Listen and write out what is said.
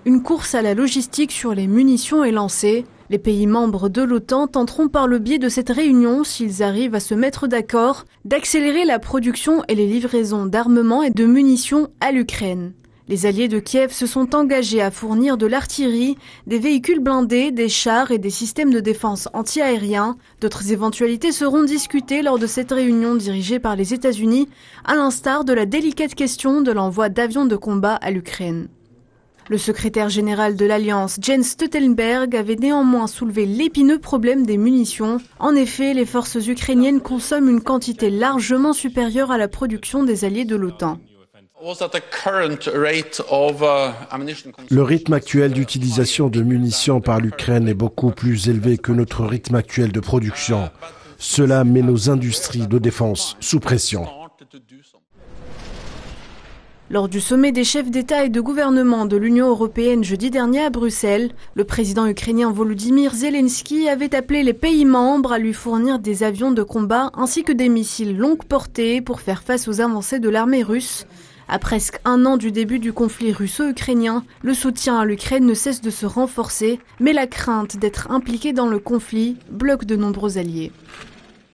Une course à la logistique sur les munitions est lancée. Les pays membres de l'OTAN tenteront par le biais de cette réunion, s'ils arrivent à se mettre d'accord, d'accélérer la production et les livraisons d'armements et de munitions à l'Ukraine. Les alliés de Kiev se sont engagés à fournir de l'artillerie, des véhicules blindés, des chars et des systèmes de défense anti-aériens. D'autres éventualités seront discutées lors de cette réunion dirigée par les États-Unis, à l'instar de la délicate question de l'envoi d'avions de combat à l'Ukraine. Le secrétaire général de l'Alliance, Jens Stoltenberg, avait néanmoins soulevé l'épineux problème des munitions. En effet, les forces ukrainiennes consomment une quantité largement supérieure à la production des alliés de l'OTAN. Le rythme actuel d'utilisation de munitions par l'Ukraine est beaucoup plus élevé que notre rythme actuel de production. Cela met nos industries de défense sous pression. Lors du sommet des chefs d'État et de gouvernement de l'Union européenne jeudi dernier à Bruxelles, le président ukrainien Volodymyr Zelensky avait appelé les pays membres à lui fournir des avions de combat ainsi que des missiles longue portée pour faire face aux avancées de l'armée russe. À presque un an du début du conflit russo-ukrainien, le soutien à l'Ukraine ne cesse de se renforcer, mais la crainte d'être impliqué dans le conflit bloque de nombreux alliés.